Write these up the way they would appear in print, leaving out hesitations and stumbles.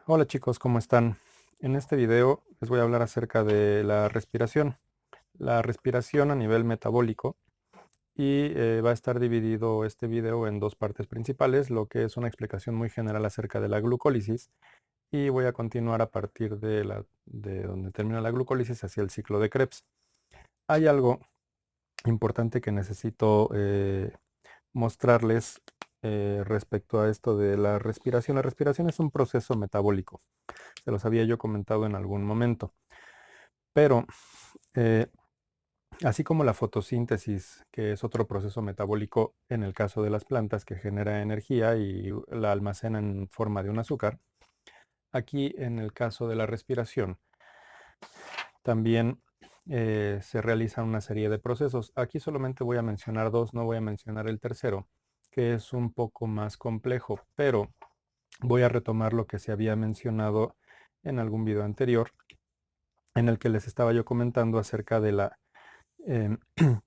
Hola chicos, ¿cómo están? En este video les voy a hablar acerca de la respiración. La respiración a nivel metabólico y va a estar dividido este video en dos partes principales, lo que es una explicación muy general acerca de la glucólisis y voy a continuar a partir de donde termina la glucólisis hacia el ciclo de Krebs. Hay algo importante que necesito mostrarles respecto a esto de la respiración. La respiración es un proceso metabólico. Se los había yo comentado en algún momento. Pero, eh, así como la fotosíntesis, que es otro proceso metabólico en el caso de las plantas que genera energía y la almacena en forma de un azúcar, aquí en el caso de la respiración también se realizan una serie de procesos. Aquí solamente voy a mencionar dos, no voy a mencionar el tercero, que es un poco más complejo, pero voy a retomar lo que se había mencionado en algún video anterior, en el que les estaba yo comentando acerca em,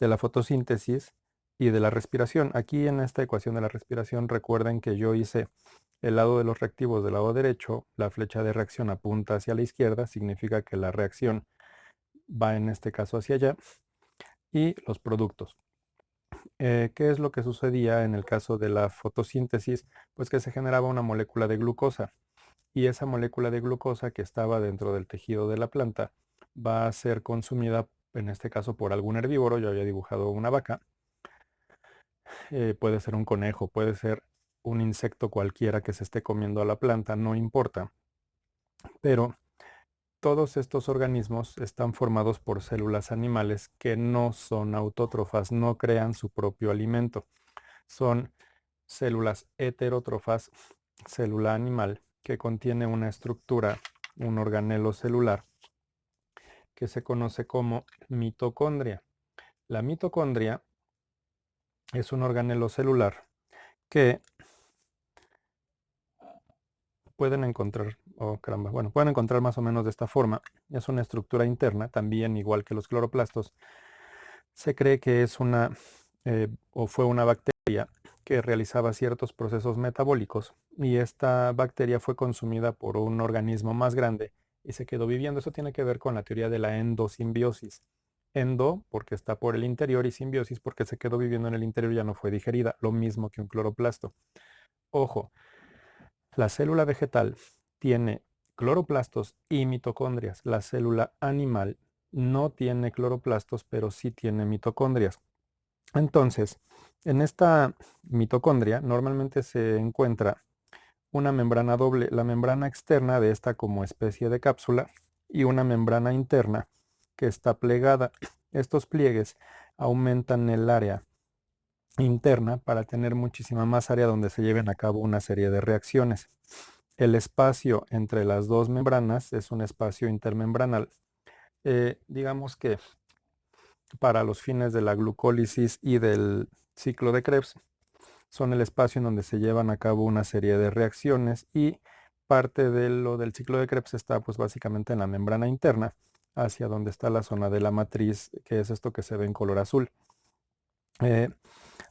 de la fotosíntesis y de la respiración. Aquí en esta ecuación de la respiración recuerden que yo hice el lado de los reactivos del lado derecho, la flecha de reacción apunta hacia la izquierda, significa que la reacción va en este caso hacia allá, y los productos. ¿Qué es lo que sucedía en el caso de la fotosíntesis? Pues que se generaba una molécula de glucosa y esa molécula de glucosa que estaba dentro del tejido de la planta va a ser consumida, en este caso por algún herbívoro. Yo había dibujado una vaca, puede ser un conejo, puede ser un insecto cualquiera que se esté comiendo a la planta, no importa, pero todos estos organismos están formados por células animales que no son autótrofas, no crean su propio alimento. Son células heterótrofas, célula animal, que contiene una estructura, un organelo celular, que se conoce como mitocondria. La mitocondria es un organelo celular que pueden encontrar, oh caramba, bueno, pueden encontrar más o menos de esta forma. Es una estructura interna, también igual que los cloroplastos. Se cree que es o fue una bacteria que realizaba ciertos procesos metabólicos y esta bacteria fue consumida por un organismo más grande y se quedó viviendo. Eso tiene que ver con la teoría de la endosimbiosis. Endo porque está por el interior y simbiosis porque se quedó viviendo en el interior y ya no fue digerida, lo mismo que un cloroplasto. Ojo, la célula vegetal tiene cloroplastos y mitocondrias. La célula animal no tiene cloroplastos, pero sí tiene mitocondrias. Entonces, en esta mitocondria normalmente se encuentra una membrana doble, la membrana externa de esta como especie de cápsula y una membrana interna que está plegada. Estos pliegues aumentan el área interna para tener muchísima más área donde se lleven a cabo una serie de reacciones. El espacio entre las dos membranas es un espacio intermembranal. Digamos que para los fines de la glucólisis y del ciclo de Krebs son el espacio en donde se llevan a cabo una serie de reacciones y parte de lo del ciclo de Krebs está pues básicamente en la membrana interna hacia donde está la zona de la matriz, que es esto que se ve en color azul. Eh,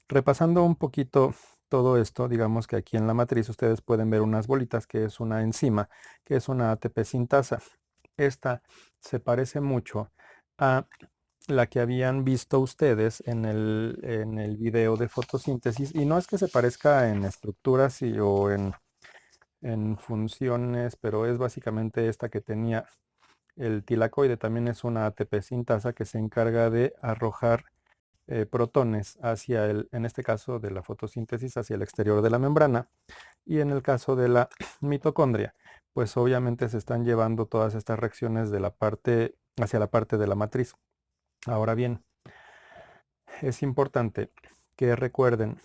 Repasando un poquito todo esto, digamos que aquí en la matriz ustedes pueden ver unas bolitas que es una enzima, que es una ATP sintasa. Esta se parece mucho a la que habían visto ustedes en el video de fotosíntesis, y no es que se parezca en estructuras o en funciones, pero es básicamente esta que tenía el tilacoide. También es una ATP sintasa que se encarga de arrojar protones hacia en este caso de la fotosíntesis, hacia el exterior de la membrana, y en el caso de la mitocondria, pues obviamente se están llevando todas estas reacciones de la parte hacia la parte de la matriz. Ahora bien, es importante que recuerden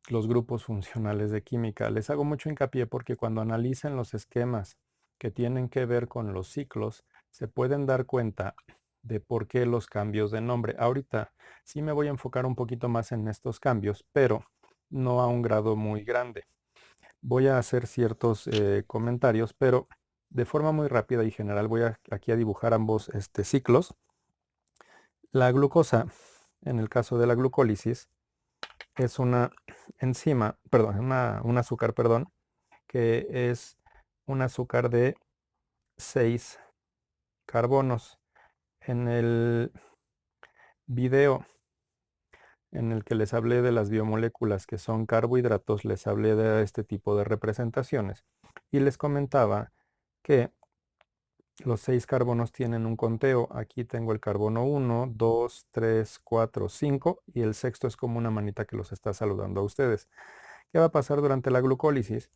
los grupos funcionales de química. Les hago mucho hincapié porque cuando analicen los esquemas que tienen que ver con los ciclos, se pueden dar cuenta de por qué los cambios de nombre. Ahorita sí me voy a enfocar un poquito más en estos cambios, pero no a un grado muy grande. Voy a hacer ciertos comentarios, pero de forma muy rápida y general voy aquí a dibujar ambos ciclos. La glucosa, en el caso de la glucólisis, es una enzima, perdón, un azúcar, perdón, que es un azúcar de 6 carbonos. En el video en el que les hablé de las biomoléculas que son carbohidratos, les hablé de este tipo de representaciones y les comentaba que los 6 carbonos tienen un conteo. Aquí tengo el carbono 1, 2, 3, 4, 5 y el sexto es como una manita que los está saludando a ustedes. ¿Qué va a pasar durante la glucólisis?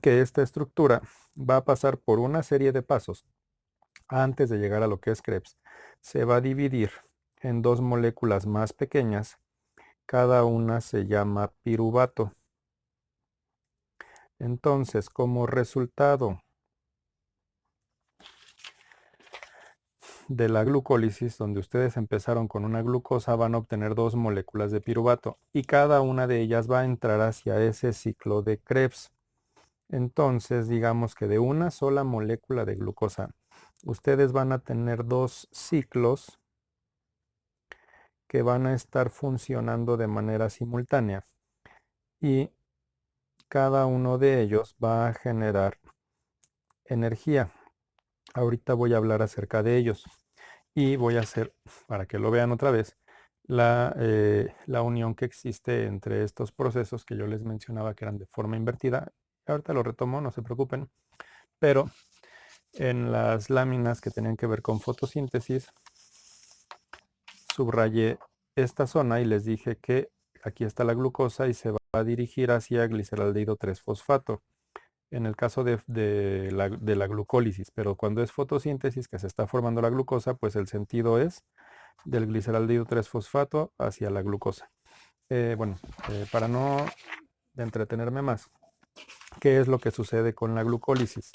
Que esta estructura va a pasar por una serie de pasos antes de llegar a lo que es Krebs. Se va a dividir en dos moléculas más pequeñas. Cada una se llama piruvato. Entonces, como resultado de la glucólisis, donde ustedes empezaron con una glucosa, van a obtener dos moléculas de piruvato y cada una de ellas va a entrar hacia ese ciclo de Krebs. Entonces, digamos que de una sola molécula de glucosa, ustedes van a tener dos ciclos que van a estar funcionando de manera simultánea y cada uno de ellos va a generar energía. Ahorita voy a hablar acerca de ellos y voy a hacer, para que lo vean otra vez, la unión que existe entre estos procesos que yo les mencionaba que eran de forma invertida. Ahorita lo retomo, no se preocupen, pero en las láminas que tenían que ver con fotosíntesis, subrayé esta zona y les dije que aquí está la glucosa y se va a dirigir hacia gliceraldehído 3-fosfato. En el caso de la glucólisis, pero cuando es fotosíntesis que se está formando la glucosa, pues el sentido es del gliceraldehído 3-fosfato hacia la glucosa. Para no entretenerme más, ¿qué es lo que sucede con la glucólisis?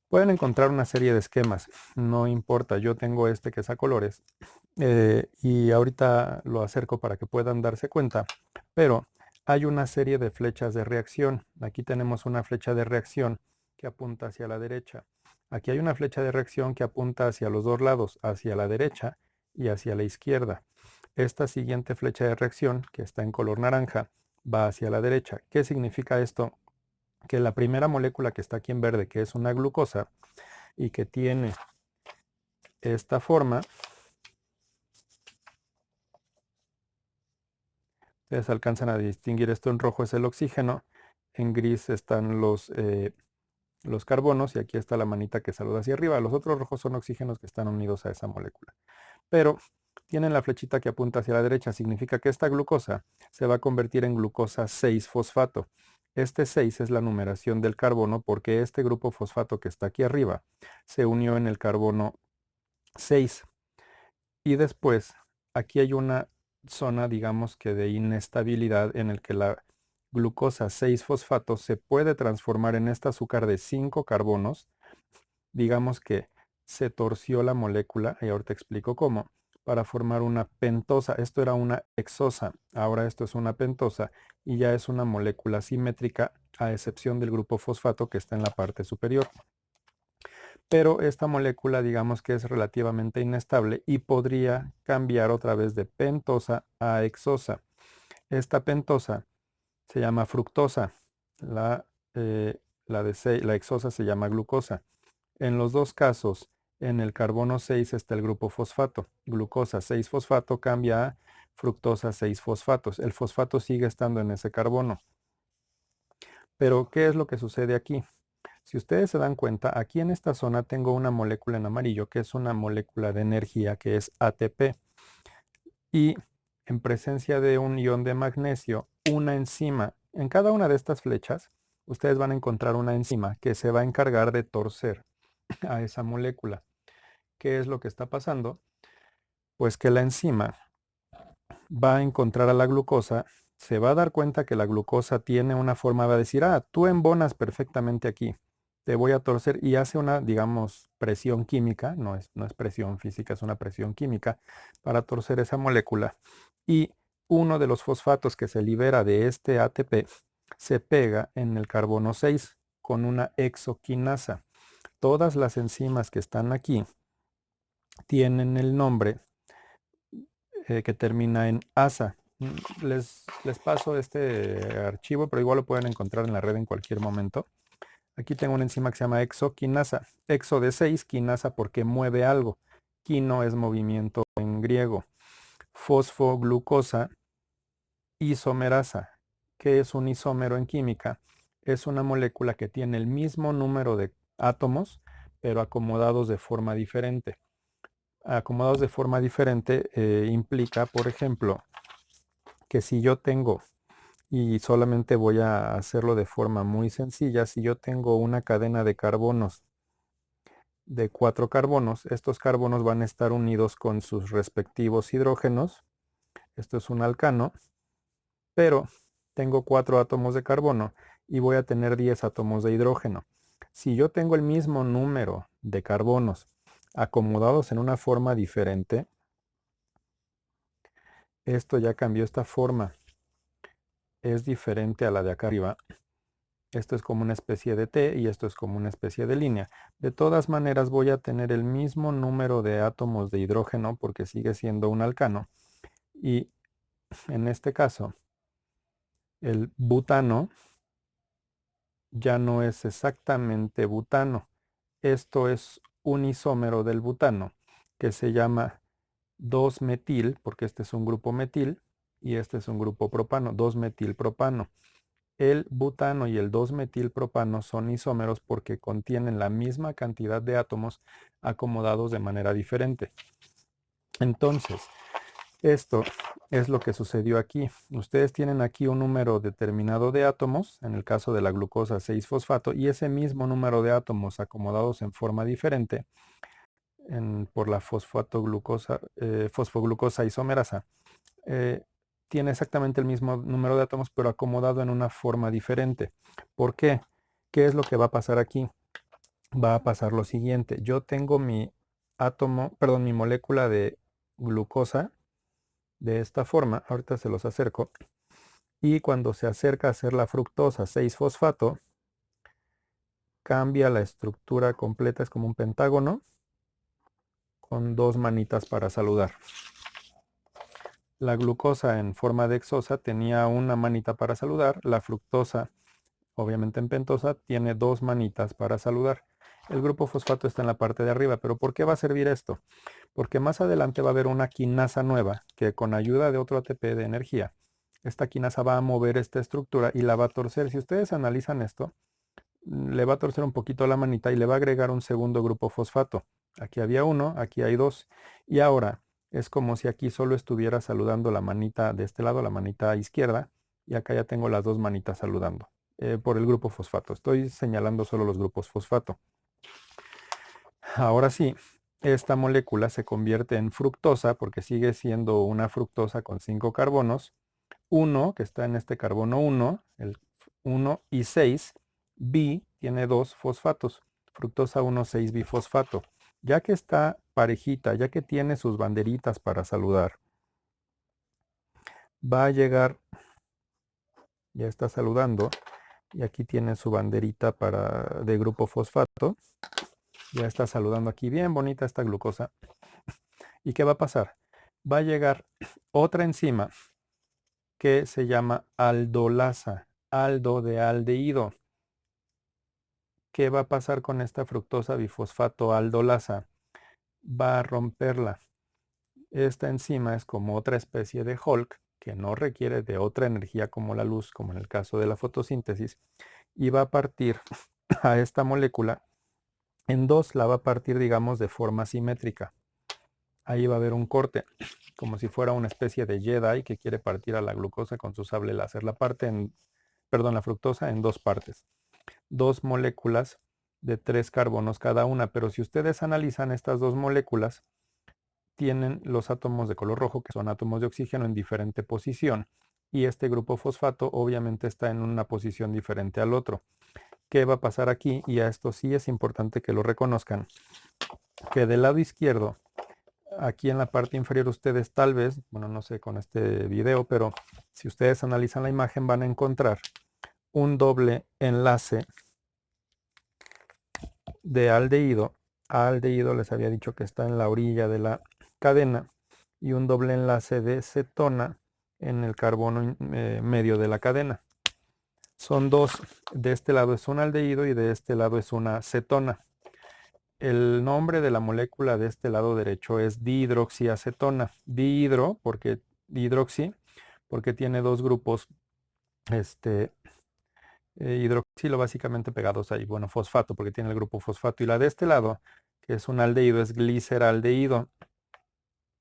Pueden encontrar una serie de esquemas, no importa, yo tengo este que es a colores y ahorita lo acerco para que puedan darse cuenta, pero hay una serie de flechas de reacción. Aquí tenemos una flecha de reacción que apunta hacia la derecha. Aquí hay una flecha de reacción que apunta hacia los dos lados, hacia la derecha y hacia la izquierda. Esta siguiente flecha de reacción, que está en color naranja, va hacia la derecha. ¿Qué significa esto? Que la primera molécula que está aquí en verde, que es una glucosa y que tiene esta forma, ustedes alcanzan a distinguir esto en rojo es el oxígeno, en gris están los carbonos y aquí está la manita que saluda hacia arriba. Los otros rojos son oxígenos que están unidos a esa molécula. Pero tienen la flechita que apunta hacia la derecha, significa que esta glucosa se va a convertir en glucosa 6-fosfato. Este 6 es la numeración del carbono porque este grupo fosfato que está aquí arriba se unió en el carbono 6. Y después, aquí hay una zona, digamos que de inestabilidad en el que la glucosa 6-fosfato se puede transformar en este azúcar de 5 carbonos. Digamos que se torció la molécula, y ahorita explico cómo, para formar una pentosa. Esto era una hexosa, ahora esto es una pentosa y ya es una molécula simétrica a excepción del grupo fosfato que está en la parte superior. Pero esta molécula digamos que es relativamente inestable y podría cambiar otra vez de pentosa a hexosa. Esta pentosa se llama fructosa, la hexosa se llama glucosa. En los dos casos, en el carbono 6 está el grupo fosfato. Glucosa 6-fosfato cambia a fructosa 6-fosfatos. El fosfato sigue estando en ese carbono. Pero, ¿qué es lo que sucede aquí? Si ustedes se dan cuenta, aquí en esta zona tengo una molécula en amarillo, que es una molécula de energía, que es ATP. Y en presencia de un ion de magnesio, una enzima. En cada una de estas flechas, ustedes van a encontrar una enzima que se va a encargar de torcer a esa molécula. ¿Qué es lo que está pasando? Pues que la enzima va a encontrar a la glucosa, se va a dar cuenta que la glucosa tiene una forma, va a decir, tú embonas perfectamente aquí, te voy a torcer y hace una, digamos, presión química, no es presión física, es una presión química para torcer esa molécula. Y uno de los fosfatos que se libera de este ATP se pega en el carbono 6 con una exoquinasa. Todas las enzimas que están aquí tienen el nombre que termina en asa. Les paso este archivo, pero igual lo pueden encontrar en la red en cualquier momento. Aquí tengo una enzima que se llama exoquinasa. Exo de 6, quinasa porque mueve algo. Quino es movimiento en griego. Fosfoglucosa isomerasa. ¿Qué es un isómero en química? Es una molécula que tiene el mismo número de átomos, pero acomodados de forma diferente. Acomodados de forma diferente implica, por ejemplo, que si yo tengo, y solamente voy a hacerlo de forma muy sencilla, si yo tengo una cadena de carbonos de 4 carbonos, estos carbonos van a estar unidos con sus respectivos hidrógenos. Esto es un alcano, pero tengo 4 átomos de carbono y voy a tener 10 átomos de hidrógeno. Si yo tengo el mismo número de carbonos acomodados en una forma diferente, esto ya cambió esta forma. Es diferente a la de acá arriba. Esto es como una especie de T y esto es como una especie de línea. De todas maneras voy a tener el mismo número de átomos de hidrógeno porque sigue siendo un alcano. Y en este caso, el butano ya no es exactamente butano. Esto es un isómero del butano que se llama 2-metil, porque este es un grupo metil y este es un grupo propano, 2-metilpropano. El butano y el 2-metilpropano son isómeros porque contienen la misma cantidad de átomos acomodados de manera diferente. Entonces, esto es lo que sucedió aquí. Ustedes tienen aquí un número determinado de átomos, en el caso de la glucosa 6-fosfato, y ese mismo número de átomos acomodados en forma diferente por la fosfoglucosa isomerasa. eh, Tiene exactamente el mismo número de átomos, pero acomodado en una forma diferente. ¿Por qué? ¿Qué es lo que va a pasar aquí? Va a pasar lo siguiente. Yo tengo mi mi molécula de glucosa de esta forma. Ahorita se los acerco. Y cuando se acerca a hacer la fructosa 6-fosfato, cambia la estructura completa. Es como un pentágono con 2 manitas para saludar. La glucosa en forma de hexosa tenía una manita para saludar. La fructosa, obviamente en pentosa, tiene 2 manitas para saludar. El grupo fosfato está en la parte de arriba, pero ¿por qué va a servir esto? Porque más adelante va a haber una quinasa nueva que con ayuda de otro ATP de energía, esta quinasa va a mover esta estructura y la va a torcer. Si ustedes analizan esto, le va a torcer un poquito la manita y le va a agregar un segundo grupo fosfato. Aquí había uno, aquí hay 2. Y ahora es como si aquí solo estuviera saludando la manita de este lado, la manita izquierda, y acá ya tengo las 2 manitas saludando por el grupo fosfato. Estoy señalando solo los grupos fosfato. Ahora sí, esta molécula se convierte en fructosa porque sigue siendo una fructosa con 5 carbonos. 1, que está en este carbono 1, el 1 y 6, bi tiene 2 fosfatos, fructosa 1,6-bifosfato. Ya que está parejita, ya que tiene sus banderitas para saludar, va a llegar, ya está saludando, y aquí tiene su banderita de grupo fosfato. Ya está saludando aquí, bien bonita esta glucosa. ¿Y qué va a pasar? Va a llegar otra enzima que se llama aldolasa, aldo de aldehído. ¿Qué va a pasar con esta fructosa bifosfato aldolasa? Va a romperla. Esta enzima es como otra especie de Hulk que no requiere de otra energía como la luz, como en el caso de la fotosíntesis, y va a partir a esta molécula en 2, la va a partir, digamos, de forma simétrica. Ahí va a haber un corte, como si fuera una especie de Jedi que quiere partir a la glucosa con su sable láser. La fructosa en 2 partes. 2 moléculas de 3 carbonos cada una, pero si ustedes analizan estas 2 moléculas, tienen los átomos de color rojo, que son átomos de oxígeno, en diferente posición, y este grupo fosfato obviamente está en una posición diferente al otro. ¿Qué va a pasar aquí? Y a esto sí es importante que lo reconozcan, que del lado izquierdo, aquí en la parte inferior, ustedes tal vez, bueno, no sé con este video, pero si ustedes analizan la imagen van a encontrar un doble enlace de aldehído. Aldehído les había dicho que está en la orilla de la cadena, y un doble enlace de cetona en el carbono medio de la cadena. Son dos, de este lado es un aldehído y de este lado es una cetona. El nombre de la molécula de este lado derecho es dihidroxiacetona. Dihidro, porque dihidroxi, porque tiene dos grupos, este, hidroxilo básicamente pegados ahí. Bueno, fosfato, porque tiene el grupo fosfato. Y la de este lado, que es un aldehído, es gliceraldehído.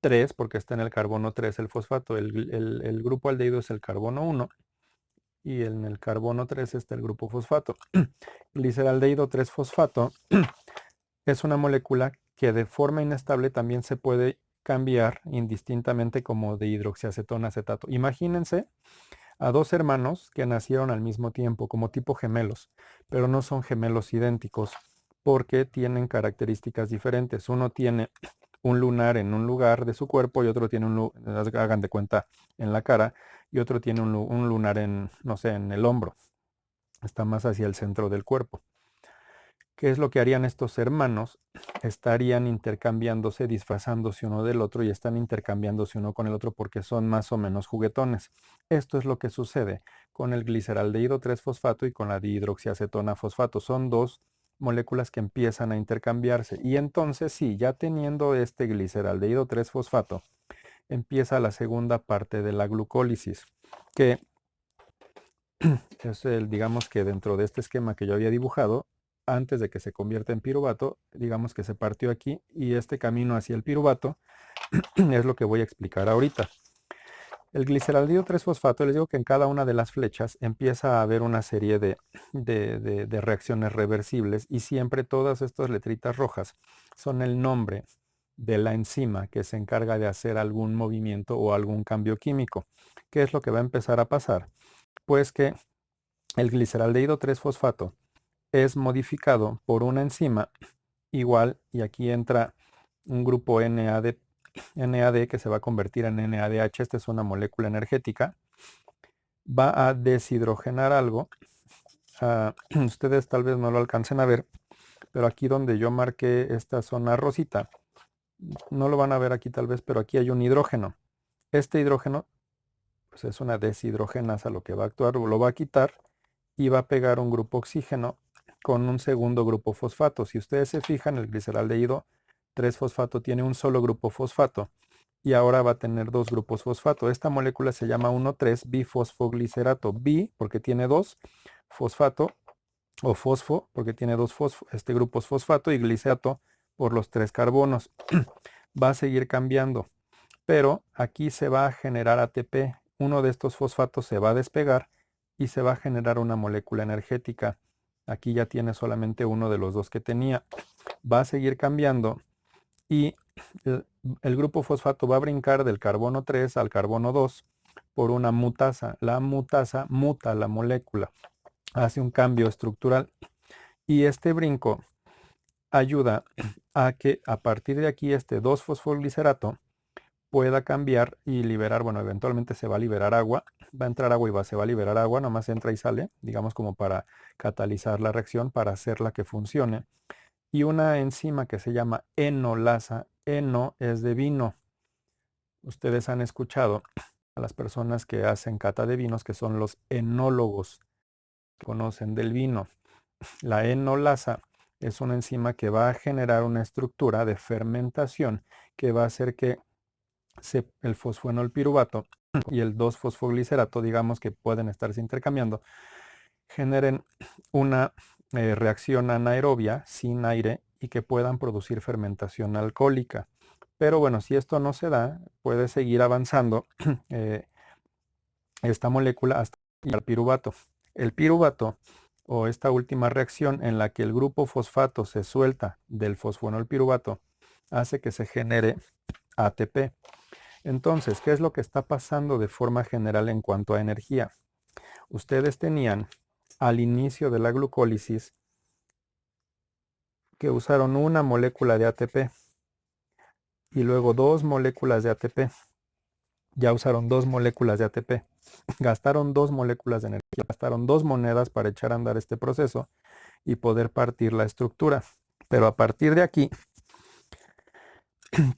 3, porque está en el carbono 3 el fosfato. El grupo aldehído es el carbono 1 y en el carbono 3 está el grupo fosfato. Gliceraldehído 3-fosfato es una molécula que de forma inestable también se puede cambiar indistintamente como de hidroxiacetona a acetato. Imagínense a dos hermanos que nacieron al mismo tiempo, como tipo gemelos, pero no son gemelos idénticos porque tienen características diferentes. Uno tiene un lunar en un lugar de su cuerpo y otro tiene hagan de cuenta, en la cara, y otro tiene un lunar en, no sé, en el hombro. Está más hacia el centro del cuerpo. ¿Qué es lo que harían estos hermanos? Estarían intercambiándose, disfrazándose uno del otro y están intercambiándose uno con el otro porque son más o menos juguetones. Esto es lo que sucede con el gliceraldehído 3-fosfato y con la dihidroxiacetona fosfato. Son dos moléculas que empiezan a intercambiarse. Y entonces sí, ya teniendo este gliceraldehído 3-fosfato, empieza la segunda parte de la glucólisis, que es digamos que dentro de este esquema que yo había dibujado, antes de que se convierta en piruvato, digamos que se partió aquí y este camino hacia el piruvato es lo que voy a explicar ahorita. El gliceraldehído 3-fosfato, les digo que en cada una de las flechas empieza a haber una serie de reacciones reversibles y siempre todas estas letritas rojas son el nombre de la enzima que se encarga de hacer algún movimiento o algún cambio químico. ¿Qué es lo que va a empezar a pasar? Pues que el gliceraldehído 3-fosfato es modificado por una enzima igual, y aquí entra un grupo NAD que se va a convertir en NADH. Esta es una molécula energética. Va a deshidrogenar algo. Ustedes tal vez no lo alcancen a ver, pero aquí donde yo marqué esta zona rosita, no lo van a ver aquí tal vez, pero aquí hay un hidrógeno. Este hidrógeno pues es una deshidrogenasa, lo que va a actuar, lo va a quitar y va a pegar un grupo oxígeno con un segundo grupo fosfato. Si ustedes se fijan, el gliceraldehído 3-fosfato tiene un solo grupo fosfato y ahora va a tener dos grupos fosfato. Esta molécula se llama 1,3-bifosfoglicerato. Bi porque tiene dos, fosfato o fosfo porque tiene dos grupos fosfato, y glicerato por los tres carbonos. Va a seguir cambiando, pero aquí se va a generar ATP. Uno de estos fosfatos se va a despegar y se va a generar una molécula energética. Aquí ya tiene solamente uno de los dos que tenía. Va a seguir cambiando y el grupo fosfato va a brincar del carbono 3 al carbono 2 por una mutasa. La mutasa muta la molécula, hace un cambio estructural y este brinco ayuda a que a partir de aquí este 2-fosfoglicerato pueda cambiar y liberar, bueno, eventualmente se va a liberar agua, va a entrar agua y se va a liberar agua, nomás entra y sale, digamos como para catalizar la reacción, para hacerla que funcione. Y una enzima que se llama enolasa, eno es de vino. Ustedes han escuchado a las personas que hacen cata de vinos, que son los enólogos, que conocen del vino. La enolasa es una enzima que va a generar una estructura de fermentación que va a hacer que el fosfoenolpiruvato y el 2-fosfoglicerato, digamos que pueden estarse intercambiando, generen una reacción anaerobia sin aire y que puedan producir fermentación alcohólica. Pero bueno, si esto no se da, puede seguir avanzando esta molécula hasta el piruvato. El piruvato, o esta última reacción en la que el grupo fosfato se suelta del fosfoenolpiruvato, hace que se genere ATP. Entonces, ¿qué es lo que está pasando de forma general en cuanto a energía? Ustedes tenían al inicio de la glucólisis que usaron una molécula de ATP y luego dos moléculas de ATP. Ya usaron dos moléculas de ATP. Gastaron dos moléculas de energía, gastaron dos monedas para echar a andar este proceso y poder partir la estructura. Pero a partir de aquí,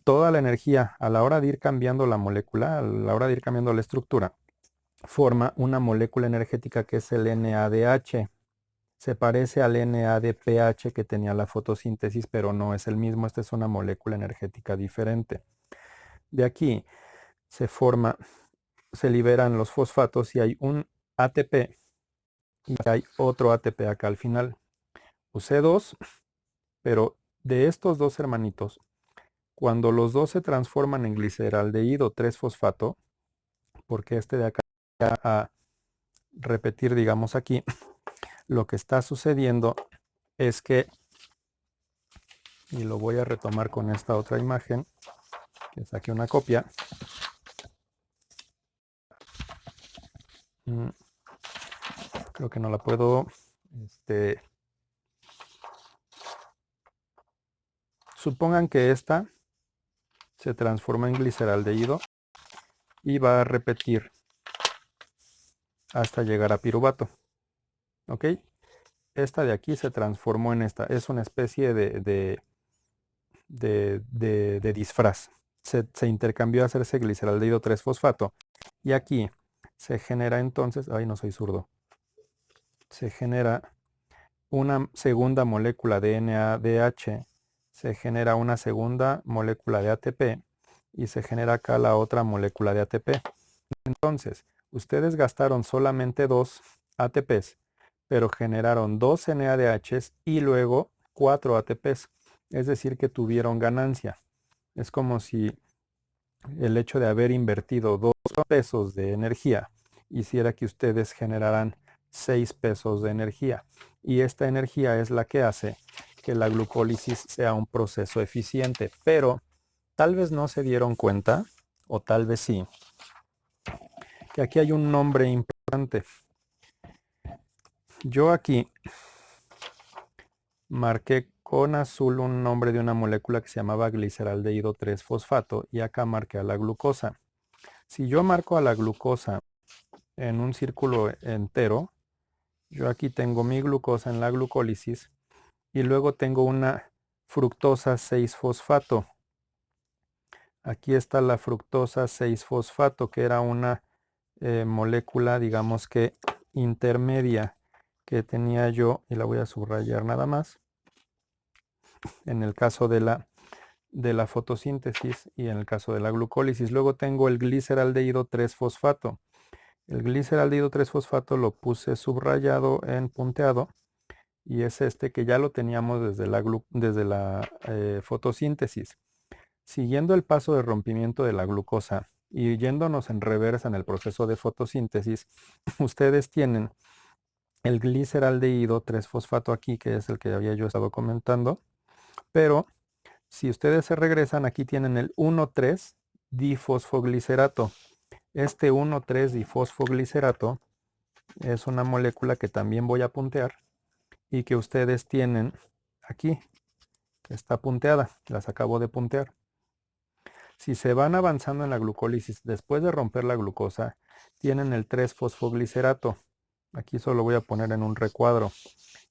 toda la energía a la hora de ir cambiando la molécula, a la hora de ir cambiando la estructura, forma una molécula energética que es el NADH. Se parece al NADPH que tenía la fotosíntesis, pero no es el mismo. Esta es una molécula energética diferente. De aquí se liberan los fosfatos y hay un ATP y hay otro ATP acá al final. Usé dos, pero de estos dos hermanitos, cuando los dos se transforman en gliceraldehído 3-fosfato, porque este de acá va a repetir, digamos aquí, lo que está sucediendo es que, y lo voy a retomar con esta otra imagen, que saqué una copia. Creo que no la puedo, supongan que esta se transforma en gliceraldehído y va a repetir hasta llegar a piruvato. ¿Ok? Esta de aquí se transformó en esta. Es una especie de disfraz. Se intercambió a hacerse gliceraldehído 3-fosfato. Y aquí se genera entonces, ay, no soy zurdo, se genera una segunda molécula de NADH, se genera una segunda molécula de ATP y se genera acá la otra molécula de ATP. Entonces, ustedes gastaron solamente 2 ATPs, pero generaron 2 NADHs y luego 4 ATPs. Es decir, que tuvieron ganancia. Es como si el hecho de haber invertido 2 pesos de energía hiciera que ustedes generaran 6 pesos de energía. Y esta energía es la que hace que la glucólisis sea un proceso eficiente. Pero tal vez no se dieron cuenta, o tal vez sí, que aquí hay un nombre importante. Yo aquí marqué con azul un nombre de una molécula que se llamaba gliceraldehído 3-fosfato y acá marqué a la glucosa. Si yo marco a la glucosa en un círculo entero, yo aquí tengo mi glucosa en la glucólisis y luego tengo una fructosa 6-fosfato. Aquí está la fructosa 6-fosfato, que era una molécula, digamos que intermedia, que tenía yo, y la voy a subrayar nada más, en el caso de la fotosíntesis y en el caso de la glucólisis. Luego tengo el gliceraldehído 3-fosfato. El gliceraldehído 3-fosfato lo puse subrayado en punteado y es este que ya lo teníamos desde la fotosíntesis. Siguiendo el paso de rompimiento de la glucosa y yéndonos en reversa en el proceso de fotosíntesis, ustedes tienen el gliceraldehído 3-fosfato aquí, que es el que había yo estado comentando, pero si ustedes se regresan, aquí tienen el 1,3-difosfoglicerato. Este 1,3-difosfoglicerato es una molécula que también voy a puntear y que ustedes tienen aquí, que está punteada, las acabo de puntear. Si se van avanzando en la glucólisis, después de romper la glucosa, tienen el 3-fosfoglicerato. Aquí solo voy a poner en un recuadro.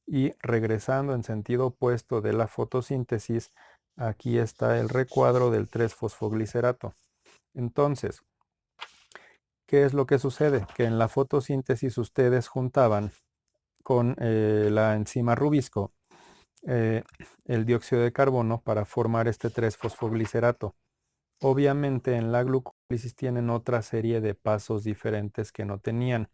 Y regresando en sentido opuesto de la fotosíntesis, aquí está el recuadro del 3-fosfoglicerato. Entonces, ¿qué es lo que sucede? Que en la fotosíntesis ustedes juntaban con la enzima Rubisco el dióxido de carbono para formar este 3-fosfoglicerato. Obviamente en la glucólisis tienen otra serie de pasos diferentes que no tenían.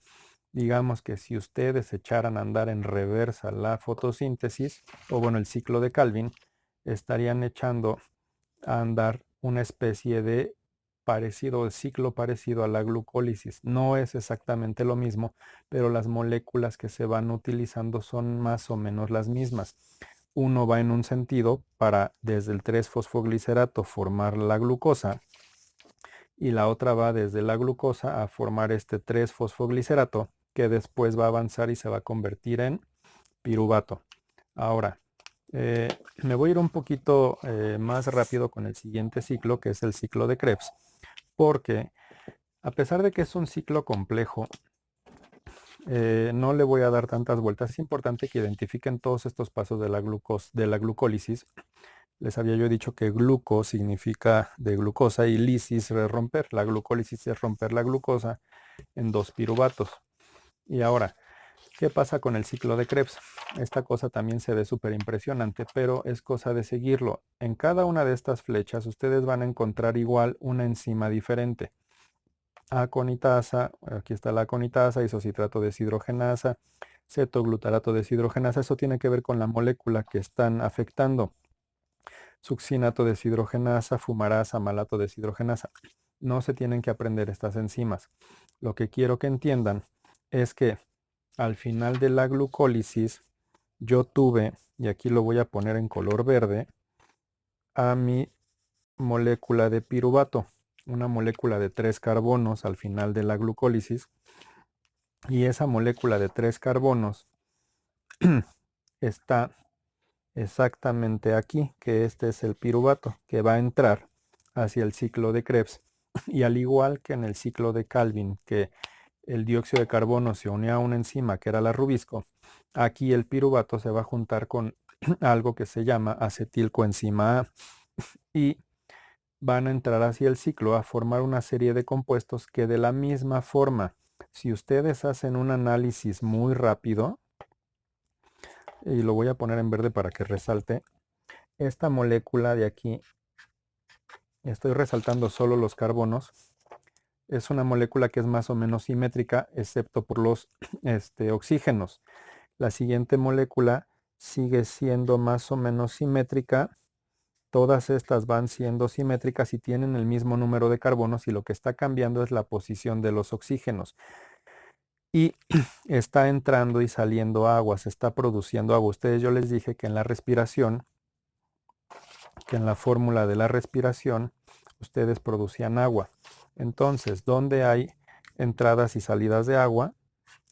Digamos que si ustedes echaran a andar en reversa la fotosíntesis, o bueno, el ciclo de Calvin, estarían echando a andar una especie de ciclo parecido a la glucólisis. No es exactamente lo mismo, pero las moléculas que se van utilizando son más o menos las mismas. Uno va en un sentido para desde el 3-fosfoglicerato formar la glucosa y la otra va desde la glucosa a formar este 3-fosfoglicerato que después va a avanzar y se va a convertir en piruvato. Ahora, me voy a ir un poquito más rápido con el siguiente ciclo, que es el ciclo de Krebs, porque a pesar de que es un ciclo complejo, no le voy a dar tantas vueltas. Es importante que identifiquen todos estos pasos de la glucólisis Les había yo dicho que gluco significa de glucosa y lisis es romper. La glucólisis es romper la glucosa en 2 piruvatos. Y ahora, ¿qué pasa con el ciclo de Krebs? Esta cosa también se ve súper impresionante, pero es cosa de seguirlo. En cada una de estas flechas ustedes van a encontrar igual una enzima diferente. Aconitasa, aquí está la aconitasa, isocitrato deshidrogenasa, cetoglutarato deshidrogenasa. Eso tiene que ver con la molécula que están afectando. Succinato deshidrogenasa, fumarasa, malato deshidrogenasa. No se tienen que aprender estas enzimas. Lo que quiero que entiendan es que al final de la glucólisis yo tuve, y aquí lo voy a poner en color verde, a mi molécula de piruvato, una molécula de 3 carbonos al final de la glucólisis, y esa molécula de 3 carbonos está exactamente aquí, que este es el piruvato, que va a entrar hacia el ciclo de Krebs, y al igual que en el ciclo de Calvin, que el dióxido de carbono se unía a una enzima que era la rubisco, aquí el piruvato se va a juntar con algo que se llama acetilcoenzima A y van a entrar hacia el ciclo a formar una serie de compuestos que de la misma forma, si ustedes hacen un análisis muy rápido, y lo voy a poner en verde para que resalte, esta molécula de aquí, estoy resaltando solo los carbonos, es una molécula que es más o menos simétrica, excepto por los oxígenos. La siguiente molécula sigue siendo más o menos simétrica. Todas estas van siendo simétricas y tienen el mismo número de carbonos y lo que está cambiando es la posición de los oxígenos. Y está entrando y saliendo agua, se está produciendo agua. Ustedes, yo les dije que en la respiración, que en la fórmula de la respiración, ustedes producían agua. Entonces, ¿dónde hay entradas y salidas de agua?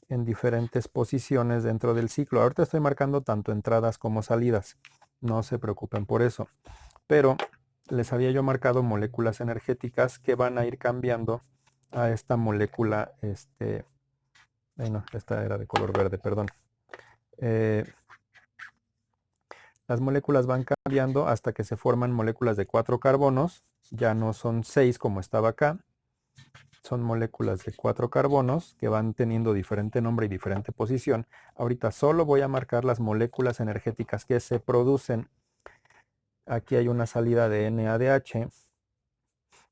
En diferentes posiciones dentro del ciclo. Ahorita estoy marcando tanto entradas como salidas. No se preocupen por eso. Pero les había yo marcado moléculas energéticas que van a ir cambiando a esta molécula. No, esta era de color verde, perdón. Las moléculas van cambiando hasta que se forman moléculas de 4 carbonos. Ya no son 6 como estaba acá. Son moléculas de 4 carbonos que van teniendo diferente nombre y diferente posición. Ahorita solo voy a marcar las moléculas energéticas que se producen. Aquí hay una salida de NADH.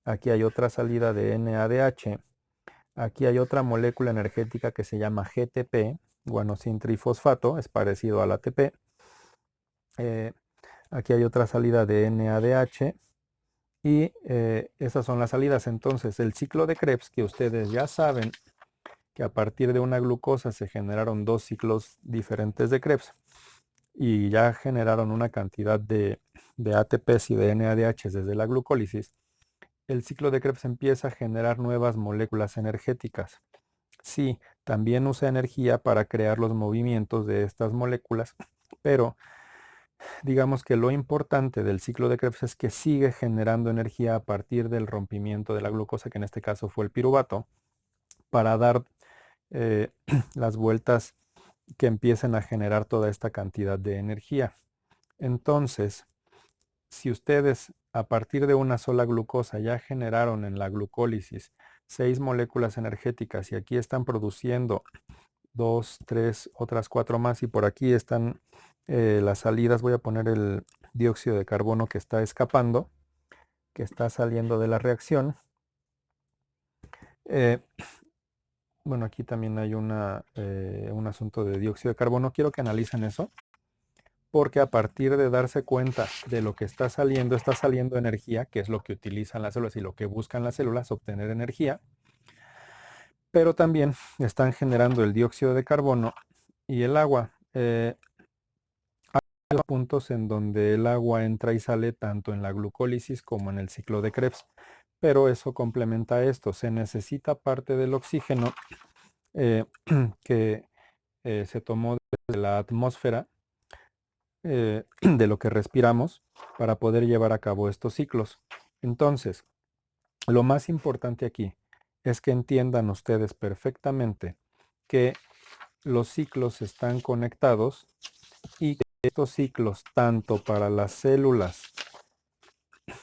Aquí hay otra salida de NADH. Aquí hay otra molécula energética que se llama GTP, guanosin trifosfato, es parecido al ATP. Aquí hay otra salida de NADH. Y esas son las salidas. Entonces, el ciclo de Krebs, que ustedes ya saben que a partir de una glucosa se generaron 2 ciclos diferentes de Krebs y ya generaron una cantidad de ATPs y de NADH desde la glucólisis, el ciclo de Krebs empieza a generar nuevas moléculas energéticas. Sí, también usa energía para crear los movimientos de estas moléculas, pero digamos que lo importante del ciclo de Krebs es que sigue generando energía a partir del rompimiento de la glucosa, que en este caso fue el piruvato, para dar las vueltas que empiecen a generar toda esta cantidad de energía. Entonces, si ustedes a partir de una sola glucosa ya generaron en la glucólisis 6 moléculas energéticas y aquí están produciendo 2, 3, otras 4 más y por aquí están las salidas, voy a poner el dióxido de carbono que está escapando, que está saliendo de la reacción. Bueno, aquí también hay un asunto de dióxido de carbono. Quiero que analicen eso, porque a partir de darse cuenta de lo que está saliendo energía, que es lo que utilizan las células y lo que buscan las células, obtener energía, pero también están generando el dióxido de carbono y el agua. Hay puntos en donde el agua entra y sale tanto en la glucólisis como en el ciclo de Krebs, pero eso complementa esto. Se necesita parte del oxígeno que se tomó de la atmósfera, de lo que respiramos, para poder llevar a cabo estos ciclos. Entonces, lo más importante aquí es que entiendan ustedes perfectamente que los ciclos están conectados y que estos ciclos, tanto para las células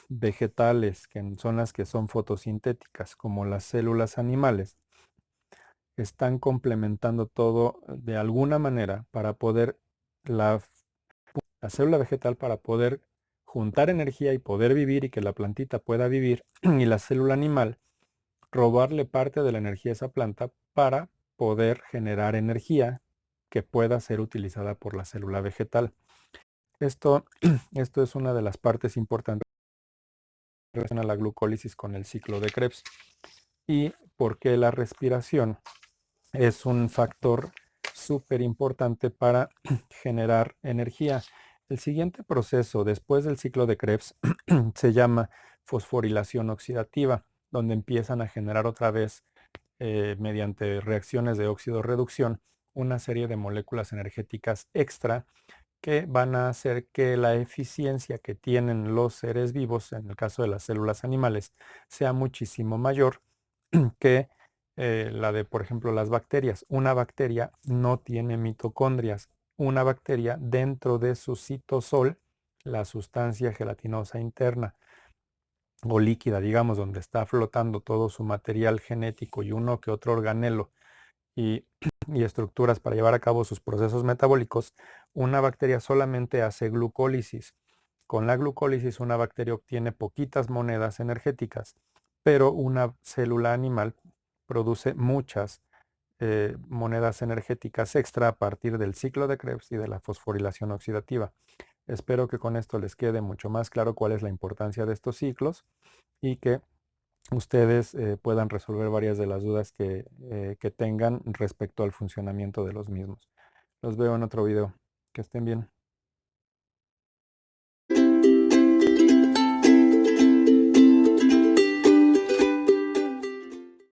vegetales, que son las que son fotosintéticas, como las células animales, están complementando todo de alguna manera para poder, la, la célula vegetal para poder juntar energía y poder vivir y que la plantita pueda vivir, y la célula animal robarle parte de la energía a esa planta para poder generar energía que pueda ser utilizada por la célula vegetal. Esto, esto es una de las partes importantes en relación a la glucólisis con el ciclo de Krebs, y porque la respiración es un factor súper importante para generar energía. El siguiente proceso después del ciclo de Krebs se llama fosforilación oxidativa, donde empiezan a generar otra vez, mediante reacciones de óxido-reducción, una serie de moléculas energéticas extra que van a hacer que la eficiencia que tienen los seres vivos, en el caso de las células animales, sea muchísimo mayor que la de, por ejemplo, las bacterias. Una bacteria no tiene mitocondrias. Una bacteria, dentro de su citosol, la sustancia gelatinosa interna o líquida, digamos, donde está flotando todo su material genético y uno que otro organelo y, y estructuras para llevar a cabo sus procesos metabólicos, una bacteria solamente hace glucólisis. Con la glucólisis una bacteria obtiene poquitas monedas energéticas, pero una célula animal produce muchas monedas energéticas extra a partir del ciclo de Krebs y de la fosforilación oxidativa. Espero que con esto les quede mucho más claro cuál es la importancia de estos ciclos y que ustedes puedan resolver varias de las dudas que tengan respecto al funcionamiento de los mismos. Los veo en otro video. Que estén bien.